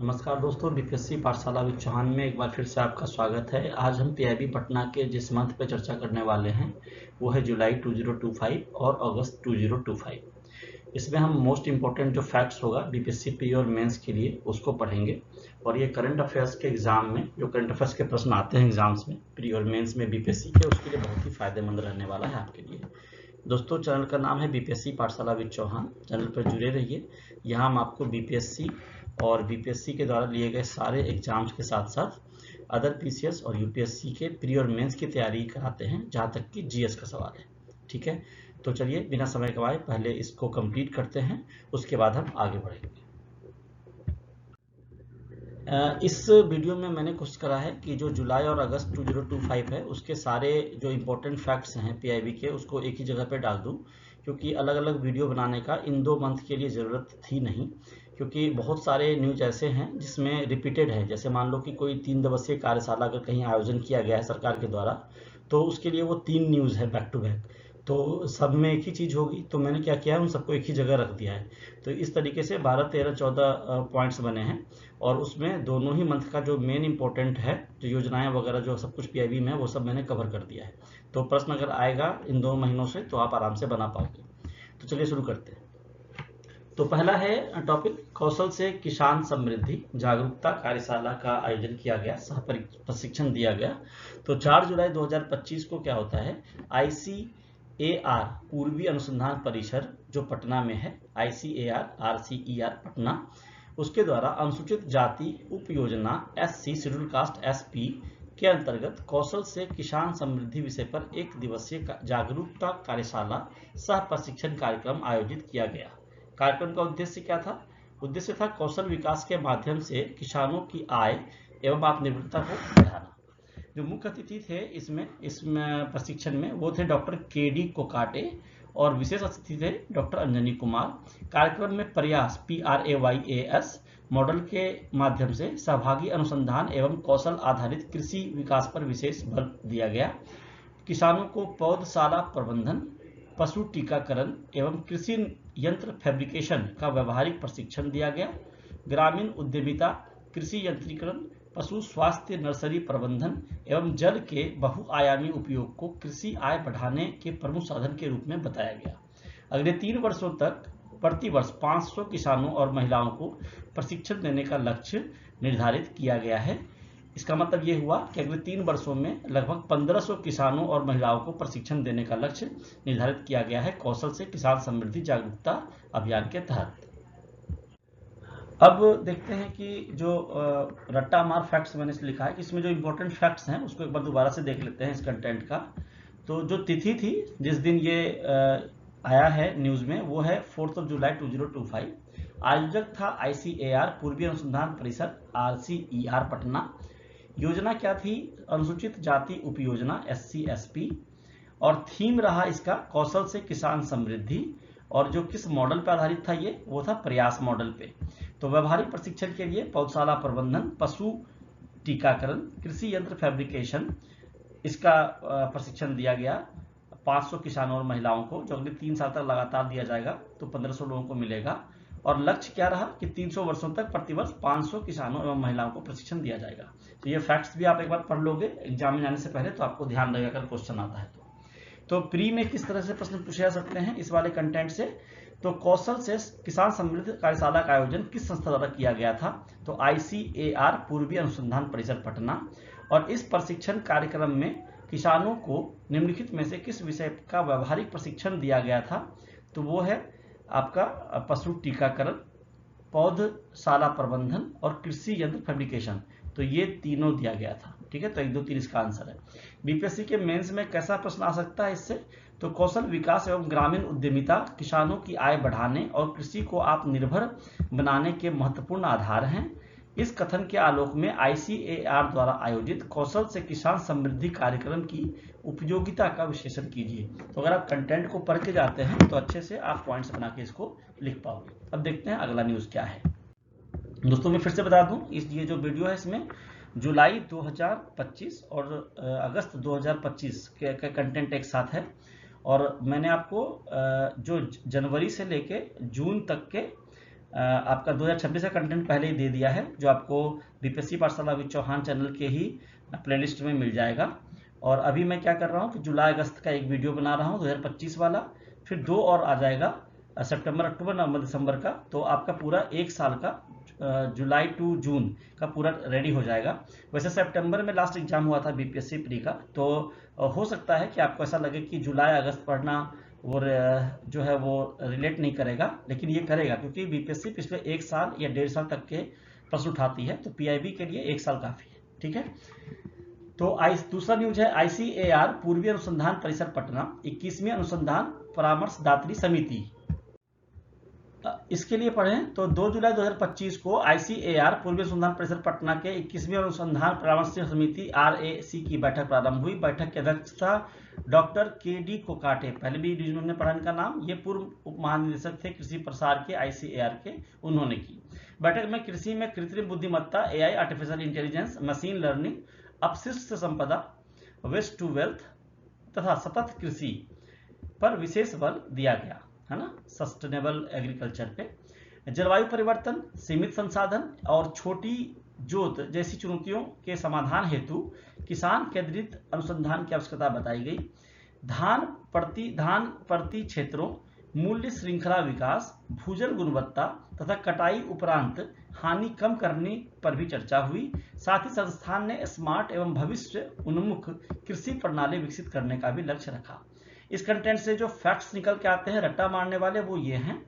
नमस्कार दोस्तों, बीपीएससी पाठशाला विद चौहान में एक बार फिर से आपका स्वागत है। आज हम पीआईबी पटना के जिस मंथ पे चर्चा करने वाले हैं वो है जुलाई 2025 और अगस्त 2025। इसमें हम मोस्ट इम्पोर्टेंट जो फैक्ट्स होगा बीपीएससी प्री और मेंस के लिए उसको पढ़ेंगे। और ये करंट अफेयर्स के एग्जाम में जो करंट अफेयर्स के प्रश्न आते हैं एग्जाम्स में प्री और मेंस में बीपीएससी के, उसके लिए बहुत ही फायदेमंद रहने वाला है आपके लिए। दोस्तों, चैनल का नाम है बीपीएससी पाठशाला विद चौहान। चैनल पर जुड़े रहिए। यहाँ हम आपको बीपीएससी और बीपीएससी के द्वारा लिए गए सारे एग्जाम्स के साथ साथ अदर पीसीएस और यूपीएससी के प्री और मेंस की तैयारी कराते हैं, जहाँ तक कि जीएस का सवाल है। ठीक है, तो चलिए बिना समय गवाए पहले इसको कंप्लीट करते हैं, उसके बाद हम आगे बढ़ेंगे। इस वीडियो में मैंने कोशिश करा है कि जो जुलाई और अगस्त 2025 है उसके सारे जो इम्पोर्टेंट फैक्ट्स हैं पीआईबी के उसको एक ही जगह पे डाल दूं, क्योंकि अलग अलग वीडियो बनाने का इन 2 मंथ के लिए ज़रूरत थी नहीं, क्योंकि बहुत सारे न्यूज ऐसे हैं जिसमें रिपीटेड है। जैसे मान लो कि कोई 3 दिवसीय कार्यशाला अगर कहीं आयोजन किया गया है सरकार के द्वारा, तो उसके लिए वो 3 न्यूज़ है बैक टू बैक, तो सब में एक ही चीज़ होगी। तो मैंने क्या किया है, उन सबको एक ही जगह रख दिया है। तो इस तरीके से 12, 13, 14 पॉइंट्स बने हैं, और उसमें दोनों ही मंथ का जो मेन इंपॉर्टेंट है, जो योजनाएं वगैरह जो सब कुछ पीआईबी में है, वो सब मैंने कवर कर दिया है। तो प्रश्न अगर आएगा इन 2 महीनों से तो आप आराम से बना पाओगे। तो चलिए शुरू करते हैं। तो पहला है टॉपिक, कौशल से किसान समृद्धि जागरूकता कार्यशाला का आयोजन किया गया, सह प्रशिक्षण दिया गया। तो 4 जुलाई 2025 को क्या होता है, ICAR पूर्वी अनुसंधान परिसर जो पटना में है, ICAR RCER पटना, उसके द्वारा अनुसूचित जाति उप योजना SC शेड्यूल कास्ट SP के अंतर्गत कौशल से किसान समृद्धि विषय पर 1 दिवसीय जागरूकता कार्यशाला सह प्रशिक्षण कार्यक्रम आयोजित किया गया। कार्यक्रम का उद्देश्य क्या था? उद्देश्य था कौशल विकास के माध्यम से किसानों की आय एवं आत्मनिर्भरता को बढ़ाना। जो मुख्य अतिथि थे इसमें प्रशिक्षण में वो थे डॉक्टर KD कोकाटे, और विशेष अतिथि थे डॉक्टर अंजनी कुमार। कार्यक्रम में प्रयास PRAYAS मॉडल के माध्यम से सहभागी अनुसंधान एवं कौशल आधारित कृषि विकास पर विशेष बल दिया गया। किसानों को पौधशाला प्रबंधन, पशु टीकाकरण एवं कृषि यंत्र फैब्रिकेशन का व्यवहारिक प्रशिक्षण दिया गया। ग्रामीण उद्यमिता, कृषि यंत्रीकरण, पशु स्वास्थ्य, नर्सरी प्रबंधन एवं जल के बहुआयामी उपयोग को कृषि आय बढ़ाने के प्रमुख साधन के रूप में बताया गया। अगले 3 वर्षों तक प्रति वर्ष 500 किसानों और महिलाओं को प्रशिक्षण देने का लक्ष्य निर्धारित किया गया है। इसका मतलब ये हुआ कि अगले 3 वर्षों में लगभग 1500 किसानों और महिलाओं को प्रशिक्षण देने का लक्ष्य निर्धारित किया गया है कौशल से किसान समृद्धि जागरूकता अभियान के तहत। अब देखते हैं कि जो रट्टा मार फैक्ट्स मैंने लिखा है कि इसमें जो इम्पोर्टेंट फैक्ट्स हैं उसको एक बार दोबारा से देख लेते हैं इस कंटेंट का। तो जो तिथि थी जिस दिन ये आया है न्यूज़ में, वो है 4 जुलाई 2025। आयोजक था ICAR पूर्वी अनुसंधान परिसर RCER पटना। योजना क्या थी, अनुसूचित जाति उपयोजना SC SP, और थीम रहा इसका कौशल से किसान समृद्धि। और जो किस मॉडल पर आधारित था ये, वो था प्रयास मॉडल पे। तो व्यवहारिक प्रशिक्षण के लिए पौधशाला प्रबंधन, पशु टीकाकरण, कृषि यंत्र फैब्रिकेशन, इसका प्रशिक्षण दिया गया 500 किसानों और महिलाओं को, जो अगले 3 साल तक लगातार दिया जाएगा। तो 1500 लोगों को मिलेगा। और लक्ष्य क्या रहा कि 300 वर्षों तक प्रतिवर्ष 500 किसानों एवं महिलाओं को प्रशिक्षण दिया जाएगा। तो ये फैक्ट्स भी आप एक बार पढ़ लोगे एग्जाम में जाने से पहले, तो आपको ध्यान रहेगा अगर क्वेश्चन आता है तो प्री में किस तरह से प्रश्न पूछे जा सकते हैं इस वाले कंटेंट से। तो कौशल से किसान समृद्धि कार्यशाला का आयोजन किस संस्था द्वारा किया गया था? तो ICAR पूर्वी अनुसंधान परिसर पटना। और इस प्रशिक्षण कार्यक्रम में किसानों को निम्नलिखित में से किस विषय का व्यवहारिक प्रशिक्षण दिया गया था? तो वो है आपका पशु टीकाकरण, पौधशाला प्रबंधन और कृषि यंत्र फैब्रिकेशन। तो ये तीनों दिया गया था। ठीक है, तो 1, 2, 3 इसका आंसर है। बीपीएससी के मेंस में कैसा प्रश्न आ सकता है इससे? तो कौशल विकास एवं ग्रामीण उद्यमिता किसानों की आय बढ़ाने और कृषि को आत्मनिर्भर बनाने के महत्वपूर्ण आधार हैं। इस कथन के आलोक में ICAR द्वारा आयोजित कौशल से किसान समृद्धि कार्यक्रम की उपयोगिता का विश्लेषण कीजिए। तो अगर आप कंटेंट को पढ़ के जाते हैं तो अच्छे से आप पॉइंट्स बना के इसको लिख पाओगे। अब देखते हैं अगला न्यूज क्या है। दोस्तों मैं फिर से बता दूं, ये जो वीडियो है इसमें जुलाई 2025 और अगस्त 2025 के कंटेंट एक साथ है। और मैंने आपको जो जनवरी से लेके जून तक के आपका 2026 का कंटेंट पहले ही दे दिया है, जो आपको बीपीएससी पाठशाला विद चौहान चैनल के ही प्लेलिस्ट में मिल जाएगा। और अभी मैं क्या कर रहा हूँ कि जुलाई अगस्त का एक वीडियो बना रहा हूँ 2025 वाला, फिर 2 और आ जाएगा सितंबर, अक्टूबर, नवंबर, दिसंबर का। तो आपका पूरा 1 साल का जुलाई टू जून का पूरा रेडी हो जाएगा। वैसे सितंबर में लास्ट एग्जाम हुआ था बीपीएससी प्री का, तो हो सकता है कि आपको ऐसा लगे कि जुलाई अगस्त पढ़ना वो जो है वो रिलेट नहीं करेगा, लेकिन ये करेगा क्योंकि बीपीएससी पिछले 1 साल या 1.5 साल तक के प्रश्न उठाती है, तो पीआईबी के लिए 1 साल काफी है। ठीक है, तो दूसरा न्यूज है आईसीएआर पूर्वी अनुसंधान परिसर पटना 21वीं अनुसंधान परामर्शदात्री समिति। इसके लिए पढ़ें तो 2 जुलाई 2025 को आईसीएआर पूर्वी अनुसंधान परिसर पटना के 21वीं अनुसंधान परामर्श समिति आरएसी की बैठक प्रारंभ हुई। बैठक की अध्यक्षता डॉक्टर केडी कोकाटे, पहले भी डिवीजन में पढ़ा इनका नाम, ये पूर्व उप महानिदेशक थे कृषि प्रसार के आईसीएआर के, उन्होंने की। बैठक में कृषि में कृत्रिम बुद्धिमत्ता, AI, artificial intelligence, machine learning, अपशिष्ट से संपदा, वेस्ट टू वेल्थ तथा सतत कृषि पर विशेष बल दिया गया है ना, सस्टेनेबल एग्रीकल्चर पे। जलवायु परिवर्तन, सीमित संसाधन और छोटी जोत जैसी चुनौतियों के समाधान हेतु किसान केंद्रित अनुसंधान की आवश्यकता बताई गई। धान प्रति क्षेत्रों, मूल्य श्रृंखला विकास, भूजल गुणवत्ता तथा कटाई उपरांत हानि कम करने पर भी चर्चा हुई। साथ ही संस्थान ने स्मार्ट एवं भविष्य उन्मुख कृषि प्रणाली विकसित करने का भी लक्ष्य रखा। इस कंटेंट से जो फैक्ट्स निकल के आते हैं रट्टा मारने वाले, वो ये हैं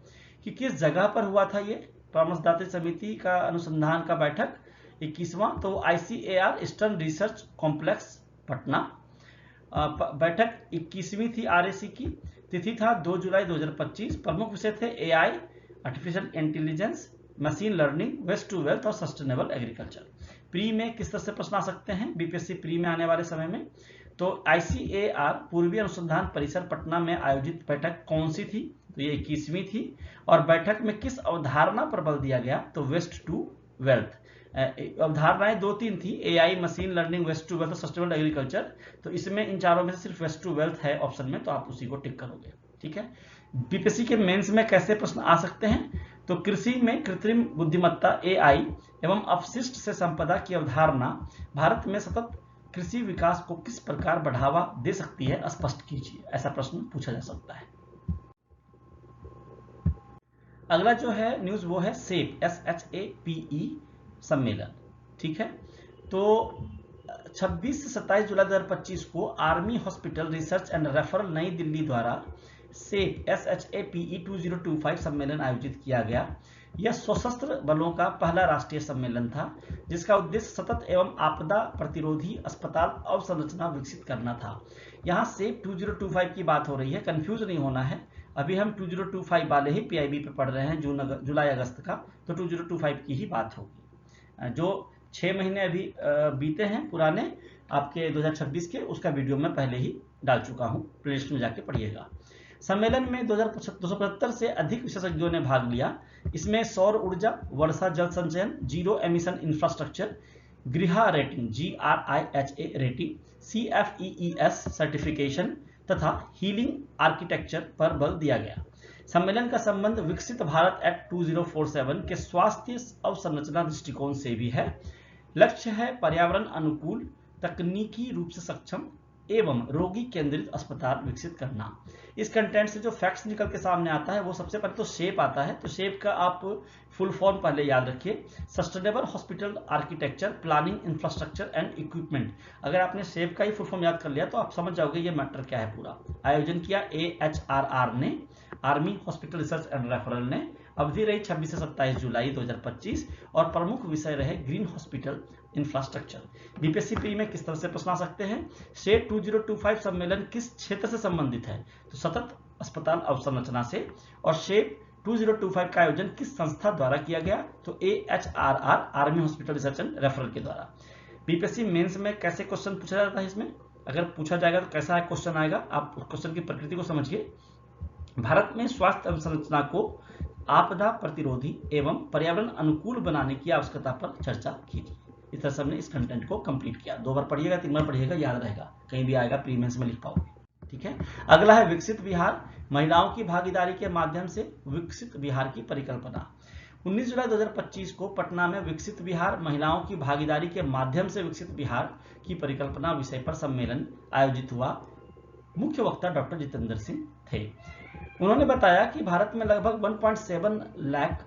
कि किस जगह पर हुआ था ये परामर्शदात्री समिति का अनुसंधान का बैठक 21वां, तो ICAR eastern research complex Patna. बैठक 21वीं थी आरएसी की। तिथि था 2 जुलाई 2025। प्रमुख विषय थे AI, artificial intelligence, machine learning, waste to wealth और सस्टेनेबल एग्रीकल्चर। प्री में किस तरह से प्रश्न आ सकते हैं बीपीएससी प्री में आने वाले समय में, तो आईसीएआर पूर्वी अनुसंधान परिसर पटना में आयोजित बैठक कौन सी थी, तो ये 21वीं थी। और बैठक में किस अवधारणा पर बल दिया गया, तो वेस्ट टू वेल्थ। अवधारणाएं 2-3 थी, AI, machine learning, waste to wealth और सस्टेनेबल एग्रीकल्चर। तो इसमें इन चारों में से सिर्फ वेस्ट टू वेल्थ है ऑप्शन में, तो आप उसी को टिक करोगे। ठीक है, बीपीएससी के मेंस में कैसे प्रश्न आ सकते हैं, तो कृषि में कृत्रिम बुद्धिमत्ता, एआई एवं अपशिष्ट से संपदा की अवधारणा भारत में सतत कृषि विकास को किस प्रकार बढ़ावा दे सकती है, स्पष्ट कीजिए, ऐसा प्रश्न पूछा जा सकता है। अगला जो है न्यूज वो है सेप SHAPE सम्मेलन। ठीक है, तो 26 से 27 जुलाई 2025 को army hospital research and referral नई दिल्ली द्वारा सेप SHAPE 2025 सम्मेलन आयोजित किया गया। यह सशस्त्र बलों का पहला राष्ट्रीय सम्मेलन था, जिसका उद्देश्य सतत एवं आपदा प्रतिरोधी अस्पताल अवसंरचना विकसित करना था। यहाँ सेप 2025 की बात हो रही है, कंफ्यूज नहीं होना है। अभी हम 2025 वाले ही पीआईबी पे पढ़ रहे हैं, जुलाई अगस्त का, तो 2025 की ही बात होगी। जो 6 महीने अभी बीते हैं पुराने आपके 2026 के, उसका वीडियो मैं पहले ही डाल चुका हूँ, प्लेलिस्ट में जाके पढ़िएगा। सम्मेलन में 275 से अधिक विशेषज्ञों ने भाग लिया। इसमें सौर ऊर्जा, वर्षा जल संचयन, जीरो एमिशन इंफ्रास्ट्रक्चर, गृह rating GRIHA rating, CFEES certification तथा हीलिंग आर्किटेक्चर पर बल दिया गया। सम्मेलन का संबंध विकसित भारत एक्ट 2047 के स्वास्थ्य अवसंरचना दृष्टिकोण से भी है। लक्ष्य है पर्यावरण अनुकूल, तकनीकी रूप से सक्षम एवं रोगी केंद्रित अस्पताल विकसित करना। इस कंटेंट से जो फैक्ट्स निकल के सामने आता है, वो सबसे पहले तो शेप आता है, तो शेप का आप फुल फॉर्म पहले याद रखिए, sustainable hospital architecture, planning, infrastructure and equipment. अगर आपने शेप का ही फुल फॉर्म याद कर लिया तो आप समझ जाओगे ये मैटर क्या है पूरा। आयोजन किया AHRR ने, army hospital research and referral ने। अवधि रही 26 से 27 जुलाई 2025 और प्रमुख विषय रहे green hospital infrastructure. BPSC pre में किस तरह से प्रश्न आ सकते हैं, शेप 2025 सम्मेलन किस क्षेत्र से संबंधित है, तो सतत अस्पताल अवसंरचना से। और शेप 2025 का आयोजन किस संस्था द्वारा किया गया, तो AHRR, army hospital research and referral के द्वारा। बीपीएससी मेंस में कैसे क्वेश्चन पूछा जाता है, इसमें अगर पूछा जाएगा तो कैसा क्वेश्चन आएगा, आप उस क्वेश्चन की प्रकृति को समझिए। भारत में स्वास्थ्य अवसंरचना को आपदा प्रतिरोधी एवं पर्यावरण अनुकूल बनाने की आवश्यकता पर चर्चा कीजिए। इस तरह से हमने इस कंटेंट को कंप्लीट किया। 2 बार पढ़िएगा, 3 बार पढ़िएगा, याद रहेगा, कहीं भी आएगा प्रीमेंस में लिख पाओगे। ठीक है, अगला है विकसित बिहार, महिलाओं की भागीदारी के माध्यम से विकसित बिहार की परिकल्पना। 19 जुलाई 2025 को पटना में विकसित बिहार, महिलाओं की भागीदारी के माध्यम से विकसित बिहार की परिकल्पना विषय पर सम्मेलन आयोजित हुआ। मुख्य वक्ता डॉक्टर जितेंद्र सिंह थे। उन्होंने बताया कि भारत में लगभग 1.7 लाख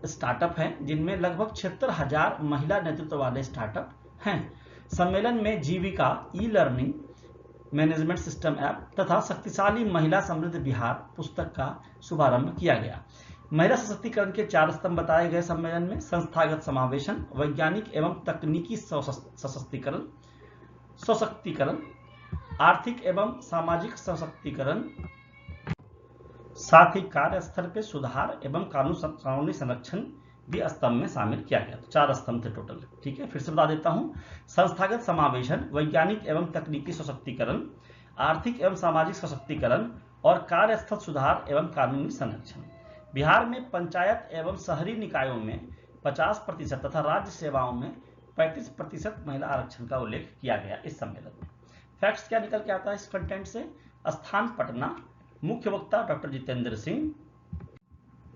स्टार्टअप हैं, जिनमें लगभग 76,000 महिला नेतृत्व वाले स्टार्टअप हैं। सम्मेलन में Jeevika e learning management system app तथा शक्तिशाली महिला समृद्ध बिहार पुस्तक का शुभारंभ किया गया। महिला सशक्तिकरण के 4 स्तंभ बताए गए सम्मेलन में: संस्थागत समावेशन, वैज्ञानिक एवं तकनीकी सशक्तिकरण, आर्थिक एवं सामाजिक सशक्तिकरण, साथ ही कार्यस्थल पे सुधार एवं कानूनी संरक्षण भी स्तंभ में शामिल किया गया। तो 4 स्तंभ थे टोटल। ठीक है, फिर से बता देता हूं। संस्थागत समावेशन, वैज्ञानिक एवं तकनीकी सशक्तिकरण, आर्थिक एवं सामाजिक सशक्तिकरण और कार्यस्थल सुधार एवं कानूनी संरक्षण। बिहार में पंचायत एवं शहरी निकायों में 50% तथा राज्य सेवाओं में 35% महिला आरक्षण का उल्लेख किया गया इस सम्मेलन में। फैक्ट्स क्या निकल के आता है इस कंटेंट से? स्थान पटना, मुख्य वक्ता डॉक्टर जितेंद्र सिंह।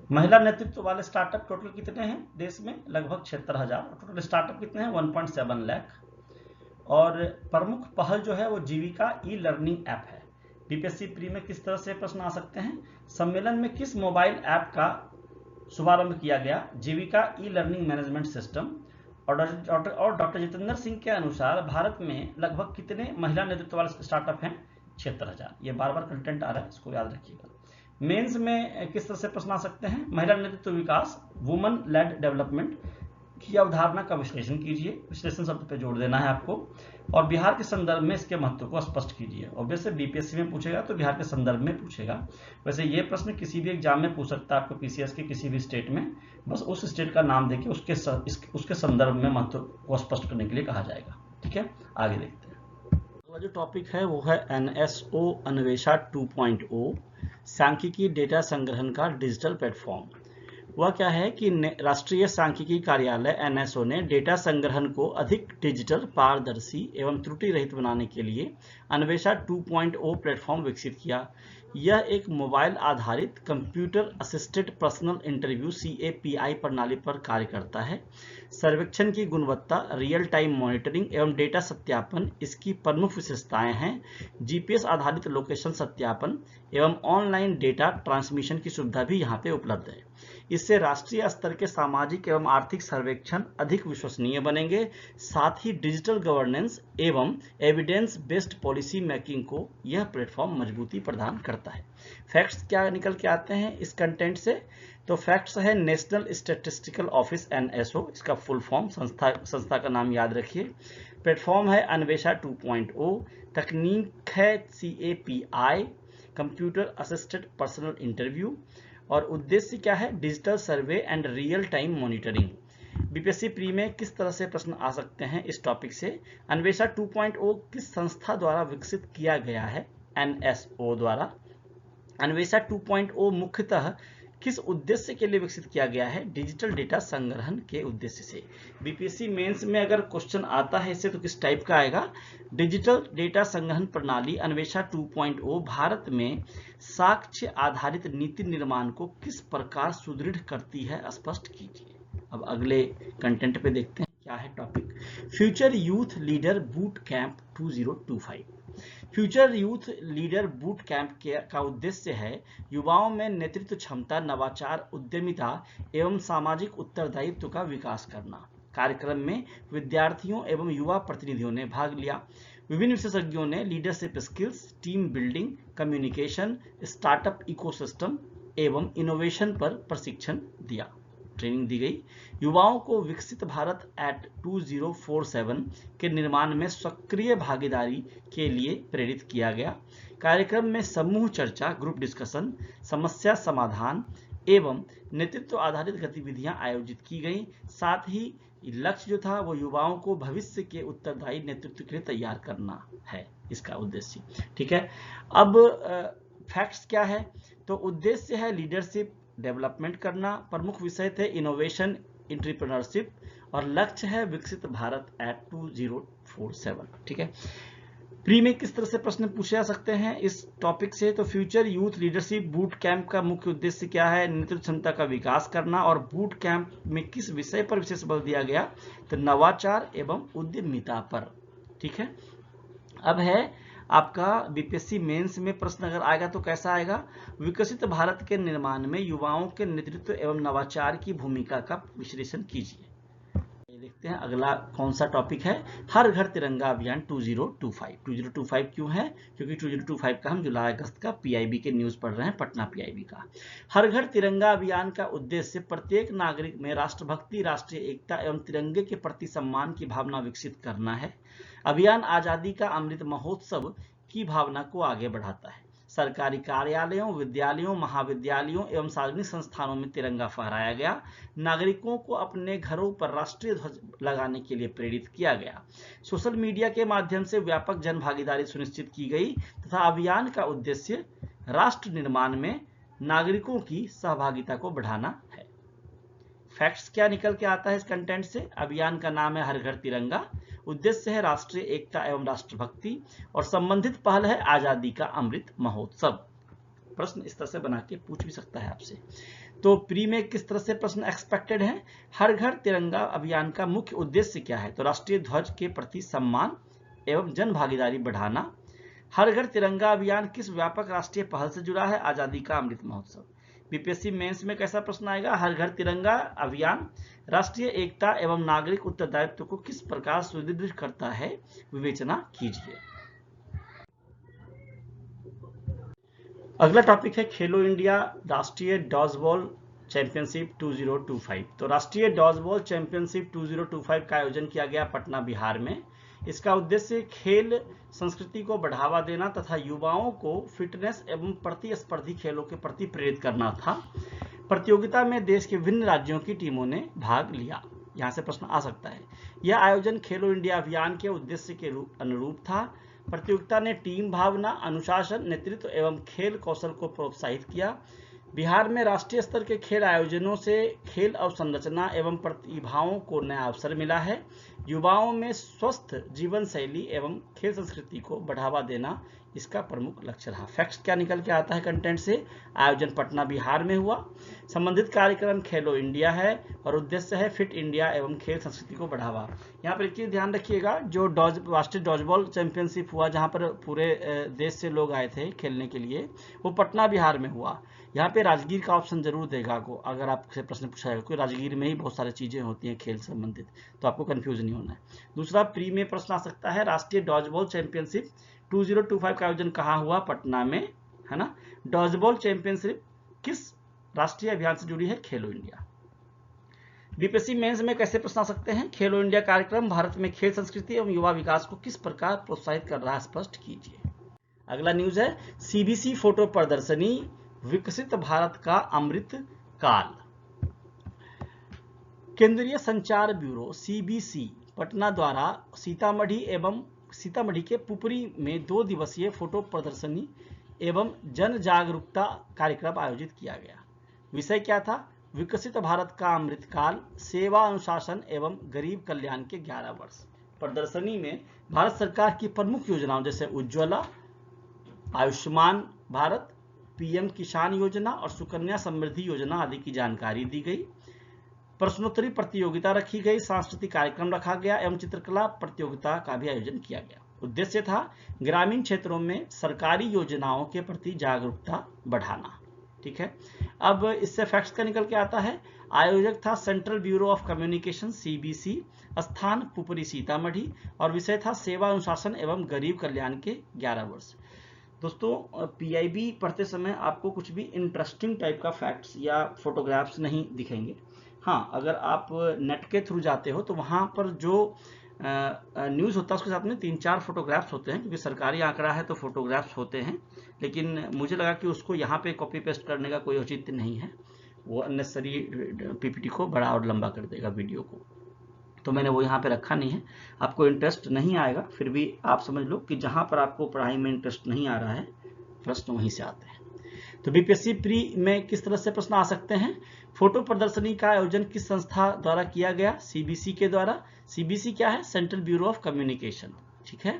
महिला नेतृत्व वाले स्टार्टअप टोटल कितने हैं देश में? लगभग 76,000। टोटल स्टार्टअप कितने हैं? 1.7 लाख। और प्रमुख पहल जो है वो जीविका ई लर्निंग ऐप है। बीपीएससी प्री में किस तरह से प्रश्न आ सकते हैं? सम्मेलन में किस मोबाइल ऐप का शुभारंभ किया गया? जीविका ई लर्निंग मैनेजमेंट सिस्टम। और डॉक्टर जितेंद्र सिंह के अनुसार भारत में लगभग कितने महिला नेतृत्व वाले स्टार्टअप हैं? 76,000। ये बार बार कंटेंट आ रहा है, इसको याद रखिएगा। मेंस में किस तरह से प्रश्न आ सकते हैं? महिला नेतृत्व विकास, वुमन लेड डेवलपमेंट की अवधारणा का विश्लेषण कीजिए। विश्लेषण शब्द पे जोड़ देना है आपको। और बिहार के संदर्भ में इसके महत्व को स्पष्ट कीजिए। ऑब्वियसली बीपीएससी में पूछेगा तो बिहार के संदर्भ में पूछेगा। वैसे ये प्रश्न किसी भी एग्जाम में पूछ सकता है आपको, पीसीएस के किसी भी स्टेट में। बस उस स्टेट का नाम देके उसके संदर्भ में महत्व को स्पष्ट करने के लिए कहा जाएगा। ठीक है, आगे देखते हैं। अगला जो टॉपिक है वो है एनएसओ अन्वेषा 2.0 सांख्यिकी डेटा संग्रहण का डिजिटल प्लेटफॉर्म। वह क्या है कि राष्ट्रीय सांख्यिकी कार्यालय एनएसओ ने डेटा संग्रहण को अधिक डिजिटल, पारदर्शी एवं त्रुटि रहित बनाने के लिए अन्वेषा 2.0 प्लेटफॉर्म विकसित किया। यह एक मोबाइल आधारित computer assisted personal interview CAPI प्रणाली पर कार्य करता है। सर्वेक्षण की गुणवत्ता, रियल टाइम मॉनिटरिंग एवं डेटा सत्यापन इसकी प्रमुख विशेषताएं हैं। जीपीएस आधारित लोकेशन सत्यापन एवं ऑनलाइन डेटा ट्रांसमिशन की सुविधा भी यहाँ पे उपलब्ध है। इससे राष्ट्रीय स्तर के सामाजिक एवं आर्थिक सर्वेक्षण अधिक विश्वसनीय बनेंगे। साथ ही डिजिटल गवर्नेंस एवं एविडेंस बेस्ड पॉलिसी मेकिंग को यह प्लेटफॉर्म मजबूती प्रदान करता है। फैक्ट्स क्या निकल के आते हैं इस कंटेंट से? तो फैक्ट्स है नेशनल स्टैटिस्टिकल ऑफिस एनएसओ, इसका फुल फॉर्म, संस्था का नाम याद रखिए। प्लेटफॉर्म है अन्वेषा 2.0, तकनीक है CAPI computer assisted personal interview, और उद्देश्य क्या है? Digital survey and real time monitoring. BPSC pre में किस तरह से प्रश्न आ सकते हैं इस टॉपिक से? अन्वेषा 2.0 किस संस्था द्वारा विकसित किया गया है? एनएसओ द्वारा। अन्वेषा 2.0 मुख्यतः किस उद्देश्य के लिए विकसित किया गया है? डिजिटल डेटा संग्रहण के उद्देश्य से। बीपीएससी मेंस में अगर क्वेश्चन आता है इससे तो किस टाइप का आएगा? डिजिटल डेटा संग्रहण प्रणाली अन्वेषा 2.0 भारत में साक्ष्य आधारित नीति निर्माण को किस प्रकार सुदृढ़ करती है, स्पष्ट कीजिए। अब अगले कंटेंट पे देखते हैं क्या है topic. Future youth leader boot camp 2025। Future youth leader boot camp का उद्देश्य है युवाओं में नेतृत्व क्षमता, नवाचार, उद्यमिता एवं सामाजिक उत्तरदायित्व का विकास करना। कार्यक्रम में विद्यार्थियों एवं युवा प्रतिनिधियों ने भाग लिया। विभिन्न विशेषज्ञों ने leadership skills, team building, communication, startup ecosystem एवं इनोवेशन पर प्रशिक्षण दिया, ट्रेनिंग दी गई। युवाओं को विकसित भारत एट 2047 के निर्माण में सक्रिय भागीदारी के लिए प्रेरित किया गया। कार्यक्रम में समूह चर्चा, ग्रुप डिस्कशन, समस्या समाधान एवं नेतृत्व आधारित गतिविधियां आयोजित की गई। साथ ही लक्ष्य जो था वो युवाओं को भविष्य के उत्तरदायी नेतृत्व के लिए तैयार करना है, इसका उद्देश्य। ठीक है, अब फैक्ट्स क्या है? तो उद्देश्य है लीडरशिप डेवलपमेंट करना, प्रमुख विषय थे इनोवेशन, एंटरप्रेन्योरशिप, और लक्ष्य है विकसित भारत एट 2047। ठीक है, प्री में किस तरह से प्रश्न पूछे जा सकते हैं इस टॉपिक से, तो future youth leadership boot camp का मुख्य उद्देश्य क्या है, नेतृत्व क्षमता का विकास करना। और बूट कैंप में किस विषय पर विशेष बल दिया गया, तो नवाचार एवं उद्यमिता पर। ठीक है, अब है आपका बीपीएससी मेंस में प्रश्न अगर आएगा तो कैसा आएगा, विकसित भारत के निर्माण में युवाओं के नेतृत्व एवं नवाचार की भूमिका का विश्लेषण कीजिए। देखते हैं अगला कौन सा टॉपिक है, हर घर तिरंगा अभियान 2025। 2025 क्यों है, क्योंकि 2025 का हम जुलाई अगस्त का पीआईबी के न्यूज पढ़ रहे हैं, पटना पीआईबी का। हर घर तिरंगा अभियान का उद्देश्य प्रत्येक नागरिक में राष्ट्रभक्ति, राष्ट्रीय एकता एवं तिरंगे के प्रति सम्मान की भावना विकसित करना है। अभियान आजादी का अमृत महोत्सव की भावना को आगे बढ़ाता है। सरकारी कार्यालयों, विद्यालयों, महाविद्यालयों एवं सार्वजनिक संस्थानों में तिरंगा फहराया गया। नागरिकों को अपने घरों पर राष्ट्रीय ध्वज लगाने के लिए प्रेरित किया गया। सोशल मीडिया के माध्यम से व्यापक जन भागीदारी सुनिश्चित की गई तथा अभियान का उद्देश्य राष्ट्र निर्माण में नागरिकों की सहभागिता को बढ़ाना है। फैक्ट्स क्या निकल के आता है इस कंटेंट से, अभियान का नाम है हर घर तिरंगा, उद्देश्य है राष्ट्रीय एकता एवं राष्ट्रभक्ति और संबंधित पहल है आजादी का अमृत महोत्सव। प्रश्न इस तरह से बना के पूछ भी सकता है आपसे। तो प्री में किस तरह से प्रश्न एक्सपेक्टेड है, हर घर तिरंगा अभियान का मुख्य उद्देश्य क्या है, तो राष्ट्रीय ध्वज के प्रति सम्मान एवं जन भागीदारी बढ़ाना। हर घर तिरंगा अभियान किस व्यापक राष्ट्रीय पहल से जुड़ा है, आजादी का अमृत महोत्सव। बीपीएससी मेंस में कैसा प्रश्न आएगा, हर घर तिरंगा अभियान राष्ट्रीय एकता एवं नागरिक उत्तरदायित्व को किस प्रकार सुदृढ़ करता है, विवेचना कीजिए। अगला टॉपिक है खेलो इंडिया राष्ट्रीय डॉजबॉल चैंपियनशिप 2025। तो राष्ट्रीय डॉजबॉल चैंपियनशिप 2025 का आयोजन किया गया पटना बिहार में। इसका उद्देश्य खेल संस्कृति को बढ़ावा देना तथा युवाओं को फिटनेस एवं प्रतिस्पर्धी खेलों के प्रति प्रेरित करना था। प्रतियोगिता में देश के विभिन्न राज्यों की टीमों ने भाग लिया। यहाँ से प्रश्न आ सकता है, यह आयोजन खेलो इंडिया अभियान के उद्देश्य के अनुरूप था। प्रतियोगिता ने टीम भावना, अनुशासन, नेतृत्व एवं खेल कौशल को प्रोत्साहित किया। बिहार में राष्ट्रीय स्तर के खेल आयोजनों से खेल अवसंरचना एवं प्रतिभाओं को नया अवसर मिला है। युवाओं में स्वस्थ जीवन शैली एवं खेल संस्कृति को बढ़ावा देना इसका प्रमुख लक्ष्य रहा। फैक्ट्स क्या निकल के आता है कंटेंट से, आयोजन पटना बिहार में हुआ। संबंधित कार्यक्रम खेलो इंडिया है और उद्देश्य है फिट इंडिया एवं खेल संस्कृति को बढ़ावा। यहाँ पर एक चीज ध्यान रखिएगा, जो राष्ट्रीय डॉजबॉल चैंपियनशिप हुआ जहाँ पर पूरे देश से लोग आए थे खेलने के लिए, वो पटना बिहार में हुआ। यहाँ पे राजगीर का ऑप्शन जरूर देगा आपको, अगर आपसे प्रश्न पूछा जाएगा, क्योंकि राजगीर में ही बहुत सारी चीजें होती हैं खेल संबंधित, तो आपको कंफ्यूज नहीं होना है। दूसरा, प्री में प्रश्न आ सकता है, राष्ट्रीय डॉजबॉल चैंपियनशिप 2025 का आयोजन कहाँ हुआ, पटना में, है ना। डॉजबॉल चैंपियनशिप किस राष्ट्रीय अभियान से जुड़ी है, खेलो इंडिया। बीपीएससी मेंस में कैसे प्रश्न आ सकते हैं, खेलो इंडिया कार्यक्रम भारत में खेल संस्कृति एवं युवा विकास को किस प्रकार प्रोत्साहित कर रहा है, स्पष्ट कीजिए। अगला न्यूज है, सीबीसी फोटो प्रदर्शनी विकसित भारत का अमृत काल। केंद्रीय संचार ब्यूरो सीबीसी पटना द्वारा सीतामढ़ी के पुपरी में 2 दिवसीय फोटो प्रदर्शनी एवं जन जागरूकता कार्यक्रम आयोजित किया गया। विषय क्या था, विकसित भारत का अमृत काल, सेवा, अनुशासन एवं गरीब कल्याण के 11 वर्ष। प्रदर्शनी में भारत सरकार की प्रमुख योजनाओं जैसे उज्ज्वला, आयुष्मान भारत, पीएम किसान योजना और सुकन्या समृद्धि योजना आदि की जानकारी दी गई। प्रश्नोत्तरी प्रतियोगिता रखी गई, सांस्कृतिक कार्यक्रम रखा गया एवं चित्रकला प्रतियोगिता का भी आयोजन किया गया। उद्देश्य था ग्रामीण क्षेत्रों में सरकारी योजनाओं के प्रति जागरूकता बढ़ाना। ठीक है, अब इससे फैक्ट्स का निकल के आता है, आयोजक था central bureau of communication CBC, स्थान पुपरी सीतामढ़ी और विषय था सेवा, अनुशासन एवं गरीब कल्याण के 11 वर्ष। दोस्तों, पीआईबी पढ़ते समय आपको कुछ भी इंटरेस्टिंग टाइप का फैक्ट्स या फोटोग्राफ्स नहीं दिखेंगे। हाँ, अगर आप नेट के थ्रू जाते हो तो वहाँ पर जो न्यूज़ होता है उसके साथ में 3-4 फोटोग्राफ्स होते हैं, क्योंकि सरकारी आंकड़ा है तो फोटोग्राफ्स होते हैं, लेकिन मुझे लगा कि उसको यहाँ पे कॉपी पेस्ट करने का कोई औचित्य नहीं है, वो अननेसेसरी पीपीटी को बड़ा और लंबा कर देगा वीडियो को, तो मैंने वो यहाँ पे रखा नहीं है। आपको इंटरेस्ट नहीं आएगा, फिर भी आप समझ लो कि जहाँ पर आपको पढ़ाई में इंटरेस्ट नहीं आ रहा है, प्रश्न वहीं से आते हैं। तो बीपीएससी प्री में किस तरह से प्रश्न आ सकते हैं, फोटो प्रदर्शनी का आयोजन किस संस्था द्वारा किया गया, सीबीसी के द्वारा। सीबीसी क्या है, सेंट्रल ब्यूरो ऑफ कम्युनिकेशन। ठीक है,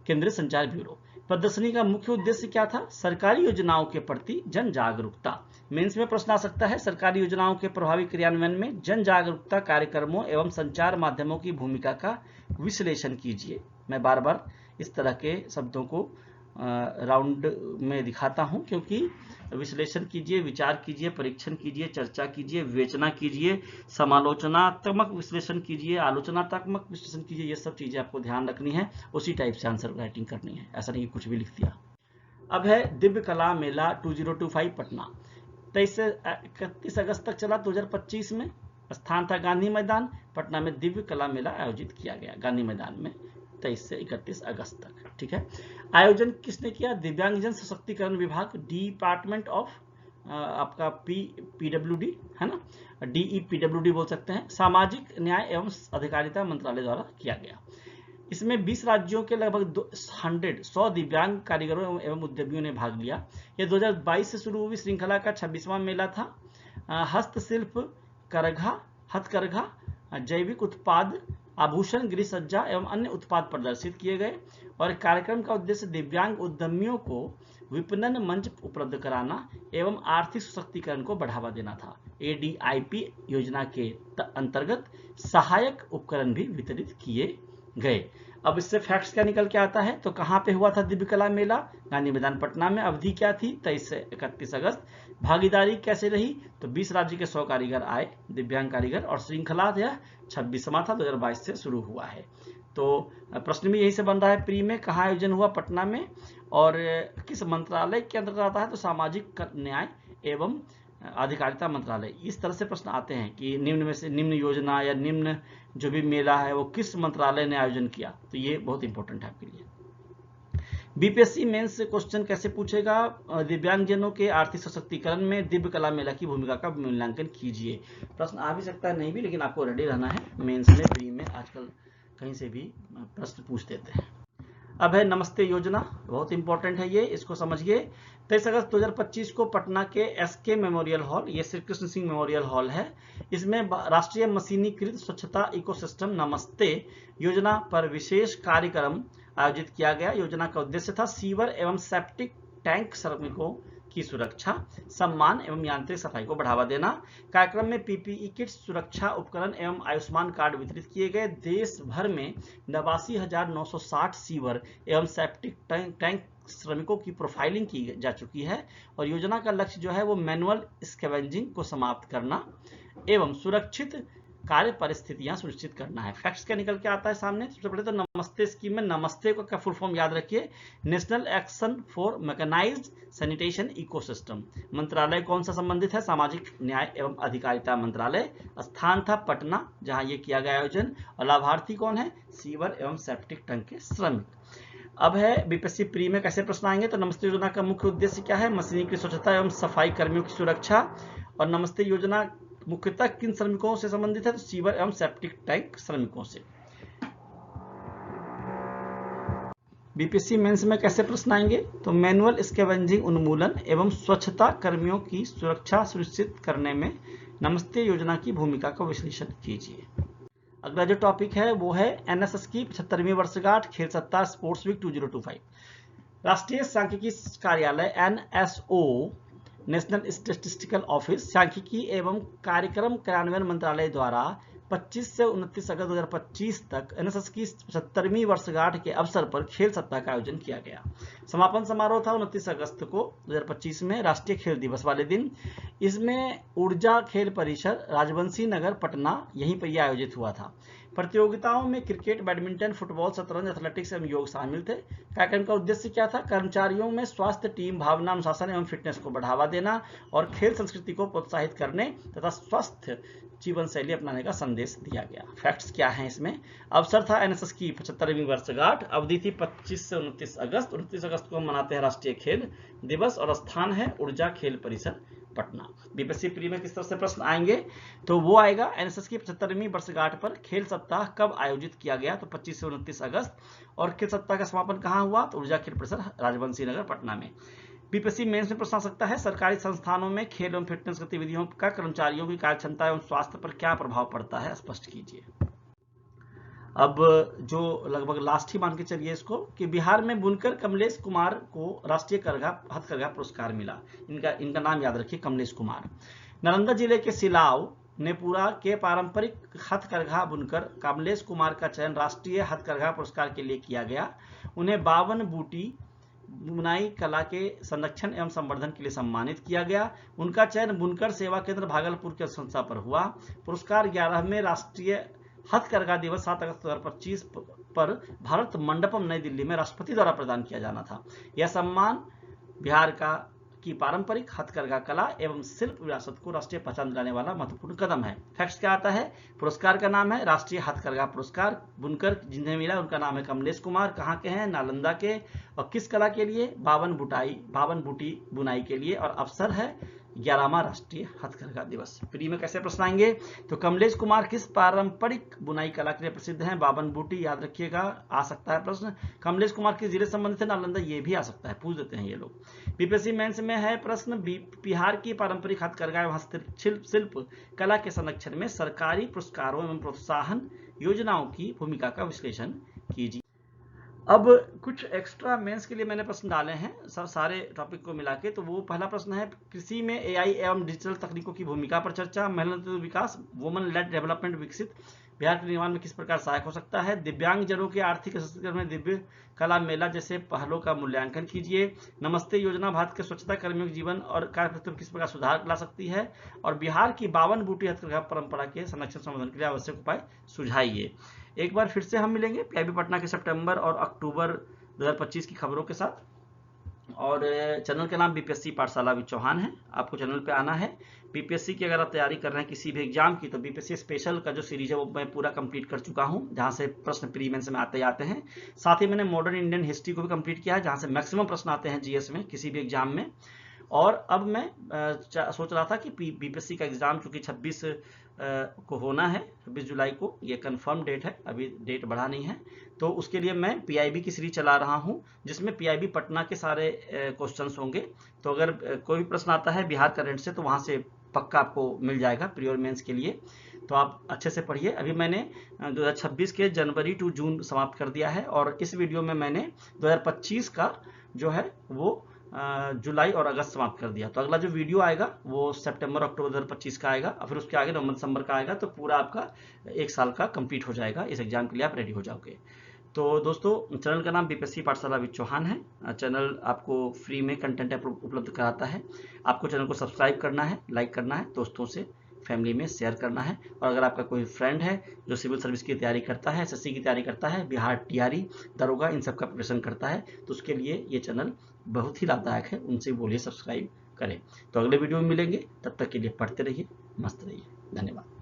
केंद्रीय संचार ब्यूरो। प्रदर्शनी का मुख्य उद्देश्य क्या था? सरकारी योजनाओं के प्रति जन जागरूकता। मेंस में प्रश्न आ सकता है, सरकारी योजनाओं के प्रभावी क्रियान्वयन में जन जागरूकता कार्यक्रमों एवं संचार माध्यमों की भूमिका का विश्लेषण कीजिए। मैं बार बार इस तरह के शब्दों को राउंड में दिखाता हूं, क्योंकि विश्लेषण कीजिए, विचार कीजिए, परीक्षण कीजिए, चर्चा कीजिए, विवेचना कीजिए, समालोचनात्मक विश्लेषण कीजिए, आलोचनात्मक विश्लेषण कीजिए, ये सब चीजें आपको ध्यान रखनी है। उसी टाइप से आंसर राइटिंग करनी है, ऐसा नहीं कि कुछ भी लिख दिया। अब है दिव्य कला मेला 2025 पटना। 23 से 31 अगस्त तक चला 2025 में। स्थान था गांधी मैदान। पटना में दिव्य कला मेला आयोजित किया गया गांधी मैदान में 23 से 31 अगस्त तक। ठीक है, आयोजन किसने किया? दिव्यांगजन सशक्तिकरण विभाग, डिपार्टमेंट ऑफ आपका पीडब्ल्यूडी है ना, DEPWD बोल सकते हैं, सामाजिक न्याय एवं अधिकारिता मंत्रालय द्वारा किया गया। इसमें 20 राज्यों के लगभग 100 दिव्यांग कारीगरों एवं उद्यमियों ने भाग लिया। यह 2022 से शुरू हुई श्रृंखला का 26वां मेला था। हस्तशिल्प, हथकरघा, जैविक उत्पाद, आभूषण, गृह सज्जा एवं अन्य उत्पाद प्रदर्शित किए गए और कार्यक्रम का उद्देश्य दिव्यांग उद्यमियों को विपणन मंच उपलब्ध कराना एवं आर्थिक सशक्तिकरण को बढ़ावा देना था। ADIP योजना के अंतर्गत सहायक उपकरण भी वितरित किए गए। अब इससे फैक्ट्स क्या निकल के आता है? तो कहां पे हुआ था दिव्य कला मेला? गांधी मैदान पटना में। अवधि क्या थी? 23 से 31 अगस्त। भागीदारी कैसे रही? तो 20 राज्य के 100 कारीगर आए, दिव्यांग कारीगर, और श्रृंखला यह 26वां था, 2022 से शुरू हुआ है। तो प्रश्न भी यही से बन रहा है प्री में, कहाँ आयोजन हुआ? पटना में। और किस मंत्रालय के अंतर्गत आता है? तो सामाजिक न्याय एवं अधिकारिता मंत्रालय। इस तरह से प्रश्न आते हैं कि निम्न में से निम्न योजना या निम्न जो भी मेला है वो किस मंत्रालय ने आयोजन किया, तो ये बहुत इंपॉर्टेंट है आपके लिए। बीपीएससी मेंस क्वेश्चन कैसे पूछेगा? दिव्यांगजनों के आर्थिक सशक्तिकरण में दिव्य कला मेला की भूमिका का मूल्यांकन कीजिए। प्रश्न आ भी सकता है, नहीं भी, लेकिन आपको रेडी रहना है। मेंस में, प्री में आजकल कहीं से भी प्रश्न पूछ देते हैं। अब है नमस्ते योजना, बहुत इंपॉर्टेंट है ये, इसको समझिए। 23 अगस्त 2025 को पटना के SK मेमोरियल हॉल, ये श्री कृष्ण सिंह मेमोरियल हॉल है, इसमें राष्ट्रीय मशीनीकृत स्वच्छता इकोसिस्टम नमस्ते योजना पर विशेष कार्यक्रम आयोजित किया गया। योजना का उद्देश्य था सीवर एवं सेप्टिक टैंक श्रमिकों की सुरक्षा, सम्मान एवं यांत्रिक सफाई को बढ़ावा देना। कार्यक्रम में PPE किट, सुरक्षा उपकरण एवं आयुष्मान कार्ड वितरित किए गए। देश भर में 89,960 सीवर एवं सेप्टिक टैंक श्रमिकों की प्रोफाइलिंग की जा चुकी है और योजना का लक्ष्य जो है वो मैनुअल स्कैवेंजिंग को समाप्त करना एवं सुरक्षित कार्य परिस्थितियां सुनिश्चित करना है। फैक्ट्स क्या निकल के आता है सामने? सबसे पहले तो नमस्ते स्कीम में नमस्ते को क्या फुल फॉर्म याद रखिए, national action for mechanised sanitation ecosystem. मंत्रालय कौन सा संबंधित है? सामाजिक न्याय एवं अधिकारिता मंत्रालय। स्थान था पटना, जहां ये किया गया आयोजन, और लाभार्थी कौन है? सीवर एवं सेप्टिक टैंक के श्रमिक। अब है बीपीएससी प्री में कैसे प्रश्न आएंगे? तो नमस्ते योजना का मुख्य उद्देश्य क्या है? मशीनीकृत स्वच्छता एवं सफाई कर्मियों की सुरक्षा। और नमस्ते योजना मुख्यतः किन श्रमिकों से संबंधित है? तो सीवर एवं सेप्टिक टैंक श्रमिकों से। बीपीएससी मेंस में कैसे प्रश्न आएंगे? तो मैनुअल स्कैवेंजिंग उन्मूलन एवं स्वच्छता कर्मियों की सुरक्षा सुनिश्चित करने में नमस्ते योजना की भूमिका का विश्लेषण कीजिए। अगला जो टॉपिक है वो है एनएसएस की 75वीं वर्षगांठ, खेल सप्ताह, स्पोर्ट्स वीक 2025। राष्ट्रीय सांख्यिकी कार्यालय NSO, नेशनल स्टैटिस्टिकल ऑफिस, सांख्यिकी एवं कार्यक्रम कार्यान्वयन मंत्रालय द्वारा 25 से 29 अगस्त 2025 तक एनएसएस की 75वीं वर्षगांठ के अवसर पर खेल सप्ताह का आयोजन किया गया। समापन समारोह था 29 अगस्त को 2025 में, राष्ट्रीय खेल दिवस वाले दिन। इसमें ऊर्जा खेल परिसर, राजवंशी नगर, पटना, यहीं पर यह आयोजित हुआ था। प्रतियोगिताओं में क्रिकेट, बैडमिंटन, फुटबॉल, शतरंज, एथलेटिक्स एवं योग शामिल थे। कार्यक्रम का उद्देश्य क्या था? कर्मचारियों में स्वास्थ्य, टीम भावना, अनुशासन एवं फिटनेस को बढ़ावा देना और खेल संस्कृति को प्रोत्साहित करने तथा स्वस्थ जीवन शैली अपनाने का संदेश दिया गया। फैक्ट्स क्या हैं इसमें? अवसर था एनएसएस की 75वीं वर्षगांठ, अवधि थी 25 से 29 अगस्त। 29 अगस्त को हम मनाते हैं राष्ट्रीय खेल दिवस और स्थान है ऊर्जा खेल परिसर, पटना। बीपीएससी प्री में किस तरह से प्रश्न आएंगे? तो वो आएगा एनएसएस की 75वीं वर्षगांठ पर खेल सप्ताह कब आयोजित किया गया? तो 25 से 29 अगस्त। और खेल सप्ताह का समापन कहाँ हुआ? तो ऊर्जा खेल परिसर, राजवंशी नगर, पटना में। बीपीएससी मेंस में प्रश्न आ सकता है, सरकारी संस्थानों में खेल एवं फिटनेस गतिविधियों का कर्मचारियों की कार्यक्षमता एवं स्वास्थ्य पर क्या प्रभाव पड़ता है? स्पष्ट कीजिए। अब जो लगभग लास्ट ही मान के चलिए इसको कि बिहार में बुनकर कमलेश कुमार को राष्ट्रीय हथकरघा पुरस्कार मिला। इनका नाम याद रखिए, कमलेश कुमार। नालंदा जिले के सिलाव नेपुरा के पारंपरिक हथकरघा बुनकर कमलेश कुमार का चयन राष्ट्रीय हथकरघा पुरस्कार के लिए किया गया। उन्हें 52 बूटी बुनाई कला के संरक्षण एवं संवर्धन के लिए सम्मानित किया गया। उनका चयन बुनकर सेवा केंद्र भागलपुर के संस्था पर हुआ। पुरस्कार 11वें राष्ट्रीय हथकरघा दिवस 7 अगस्त 2025 पर भारत मंडपम नई दिल्ली में राष्ट्रपति द्वारा प्रदान किया जाना था। यह सम्मान बिहार की पारंपरिक हथकरघा कला एवं शिल्प विरासत को राष्ट्रीय पहचान दिलाने वाला महत्वपूर्ण कदम है। फैक्ट्स क्या आता है? पुरस्कार का नाम है राष्ट्रीय हथकरघा पुरस्कार। बुनकर जिन्हें मिला उनका नाम है कमलेश कुमार। कहाँ के हैं? नालंदा के। और किस कला के लिए? 52 बूटी बुनाई के लिए। और अवसर है 11वां राष्ट्रीय हथकरघा दिवस। प्री में कैसे प्रश्न आएंगे? तो कमलेश कुमार किस पारंपरिक बुनाई कला के लिए प्रसिद्ध हैं? 52 बूटी, याद रखिएगा, आ सकता है प्रश्न। कमलेश कुमार किस जिले से संबंधित है? नालंदा, ये भी आ सकता है, पूछ देते हैं ये लोग। बीपीएससी मेंस में है प्रश्न, बिहार की पारंपरिक हथकरघा एवं शिल्प कला के संरक्षण में सरकारी पुरस्कारों एवं प्रोत्साहन योजनाओं की भूमिका का विश्लेषण कीजिए। अब कुछ एक्स्ट्रा मेंस के लिए मैंने प्रश्न डाले हैं सारे टॉपिक को मिला के। तो वो पहला प्रश्न है, कृषि में एआई एवं डिजिटल तकनीकों की भूमिका पर चर्चा। महिला नेतृत्व विकास, वुमन लेड डेवलपमेंट विकसित बिहार के निर्माण में किस प्रकार सहायक हो सकता है। दिव्यांगजनों के आर्थिक सशक्तिकरण में दिव्य कला मेला जैसे पहलों का मूल्यांकन कीजिए। नमस्ते योजना भारत के स्वच्छता कर्मियों के जीवन और कार्यप्रणाली में किस प्रकार सुधार ला सकती है। और बिहार की 52 बूटी हथकरघा परंपरा के संरक्षण संवर्धन के लिए आवश्यक उपाय सुझाइए। एक बार फिर से हम मिलेंगे पीआईबी पटना के सितंबर और अक्टूबर 2025 की खबरों के साथ। और चैनल का नाम बीपीएससी पाठशाला विद चौहान है। आपको चैनल पे आना है। बीपीएससी की अगर आप तैयारी कर रहे हैं किसी भी एग्जाम की, तो बीपीएससी स्पेशल का जो सीरीज है वो मैं पूरा कंप्लीट कर चुका हूं, जहां से प्रश्न प्री मेंस में आते जाते हैं। साथ ही मैंने मॉडर्न इंडियन हिस्ट्री को भी कंप्लीट किया है, जहां से मैक्सिमम प्रश्न आते हैं जीएस में किसी भी एग्जाम में। और अब मैं सोच रहा था कि बीपीएससी का एग्जाम चूंकि 26 को होना है, 26 जुलाई को, ये कंफर्म डेट है, अभी डेट बढ़ा नहीं है। तो उसके लिए मैं पीआईबी की सीरीज चला रहा हूं, जिसमें पीआईबी पटना के सारे क्वेश्चंस होंगे। तो अगर कोई भी प्रश्न आता है बिहार करंट से, तो वहां से पक्का आपको मिल जाएगा प्री और मेंस के लिए। तो आप अच्छे से पढ़िए। अभी मैंने 2026 के जनवरी टू जून समाप्त कर दिया है, और इस वीडियो में मैंने 2025 का जो है वो जुलाई और अगस्त समाप्त कर दिया। तो अगला जो वीडियो आएगा वो सितंबर अक्टूबर 2025 का आएगा, और फिर उसके आगे नवंबर दिसंबर का आएगा। तो पूरा आपका 1 साल का कंप्लीट हो जाएगा। इस एग्जाम के लिए आप रेडी हो जाओगे। तो दोस्तों, चैनल का नाम बीपीएससी पाठशाला विद चौहान है। चैनल आपको फ्री में कंटेंट उपलब्ध कराता है। आपको चैनल को सब्सक्राइब करना है, लाइक करना है, दोस्तों से फैमिली में शेयर करना है। और अगर आपका कोई फ्रेंड है जो सिविल सर्विस की तैयारी करता है, एसएससी की तैयारी करता है, बिहार टीआरई, दरोगा, इन सब का प्रिपरेशन करता है, तो उसके लिए ये चैनल बहुत ही लाभदायक है। उनसे बोलिए सब्सक्राइब करें। तो अगले वीडियो में मिलेंगे, तब तक के लिए पढ़ते रहिए, मस्त रहिए। धन्यवाद।